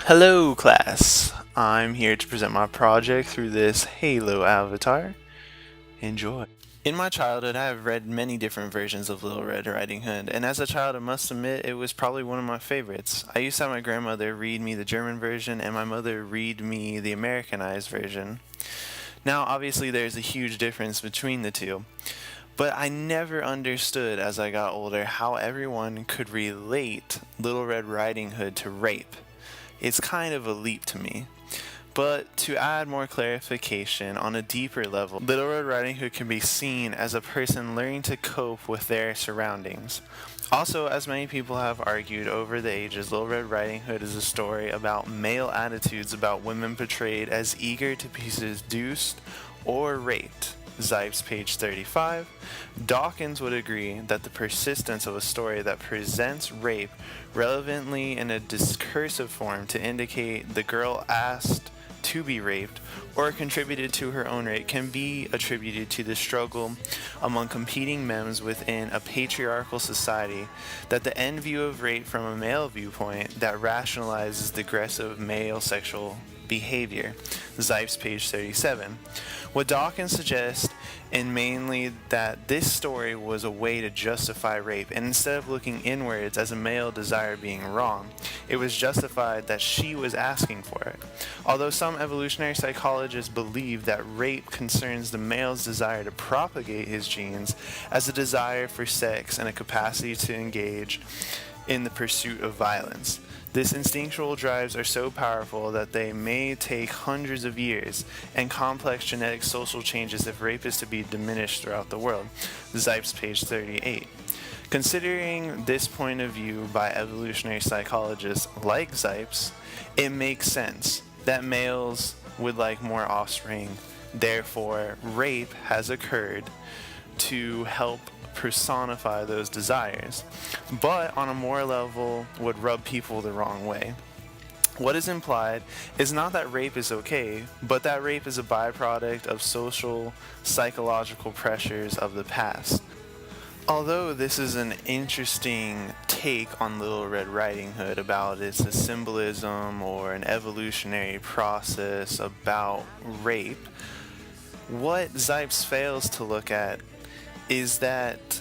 Hello class, I'm here to present my project through this Halo avatar. Enjoy. In my childhood, I have read many different versions of Little Red Riding Hood, and as a child I must admit it was probably one of my favorites. I used to have my grandmother read me the German version and my mother read me the Americanized version. Now obviously there's a huge difference between the two, but I never understood as I got older how everyone could relate Little Red Riding Hood to rape. It's kind of a leap to me. But to add more clarification on a deeper level, Little Red Riding Hood can be seen as a person learning to cope with their surroundings. Also, as many people have argued over the ages, Little Red Riding Hood is a story about male attitudes about women portrayed as eager to be seduced or raped. Zipes, page 35. Dawkins would agree that the persistence of a story that presents rape relevantly in a discursive form to indicate the girl asked to be raped or contributed to her own rape can be attributed to the struggle among competing memes within a patriarchal society, that the end view of rape from a male viewpoint that rationalizes the aggressive male sexual behavior. Zipes, page 37. What Dawkins suggests is mainly that this story was a way to justify rape, and instead of looking inwards as a male desire being wrong, it was justified that she was asking for it. Although some evolutionary psychologists believe that rape concerns the male's desire to propagate his genes as a desire for sex and a capacity to engage in the pursuit of violence. This instinctual drives are so powerful that they may take hundreds of years and complex genetic social changes if rape is to be diminished throughout the world. Zipes, page 38. Considering this point of view by evolutionary psychologists like Zipes, it makes sense that males would like more offspring. Therefore, rape has occurred to help personify those desires, but on a moral level would rub people the wrong way. What is implied is not that rape is okay, but that rape is a byproduct of social, psychological pressures of the past. Although this is an interesting take on Little Red Riding Hood about it's a symbolism or an evolutionary process about rape, what Zipes fails to look at is that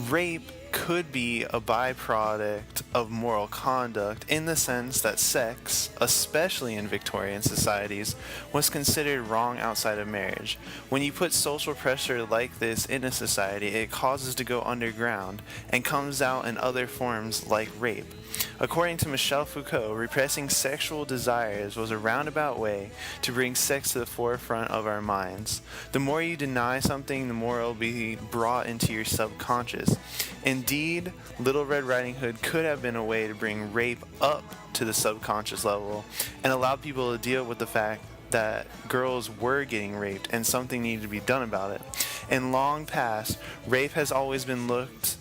rape could be a byproduct of moral conduct in the sense that sex, especially in Victorian societies, was considered wrong outside of marriage. When you put social pressure like this in a society, it causes to go underground and comes out in other forms like rape. According to Michel Foucault, repressing sexual desires was a roundabout way to bring sex to the forefront of our minds. The more you deny something, the more it will be brought into your subconscious. Indeed, Little Red Riding Hood could have been a way to bring rape up to the subconscious level and allow people to deal with the fact that girls were getting raped and something needed to be done about it. In long past, rape has always been looked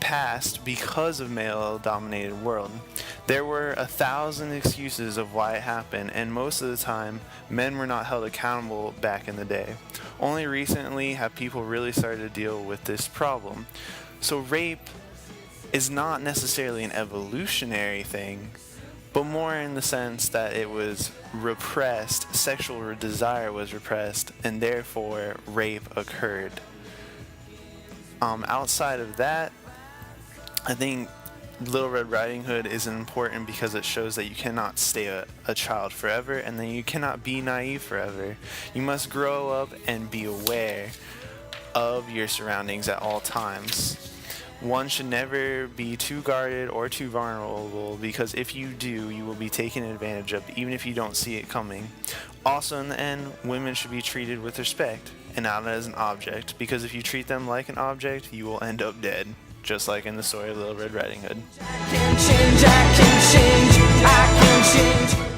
past because of male-dominated world. There were 1,000 excuses of why it happened, and most of the time, men were not held accountable back in the day. Only recently have people really started to deal with this problem. So rape is not necessarily an evolutionary thing, but more in the sense that it was repressed, sexual desire was repressed, and therefore rape occurred. Outside of that, I think Little Red Riding Hood is important because it shows that you cannot stay a child forever, and that you cannot be naive forever. You must grow up and be aware of your surroundings at all times. One should never be too guarded or too vulnerable, because if you do, you will be taken advantage of, even if you don't see it coming. Also, in the end, women should be treated with respect and not as an object, because if you treat them like an object, you will end up dead. Just like in the story of Little Red Riding Hood. I can change, I can change, I can change.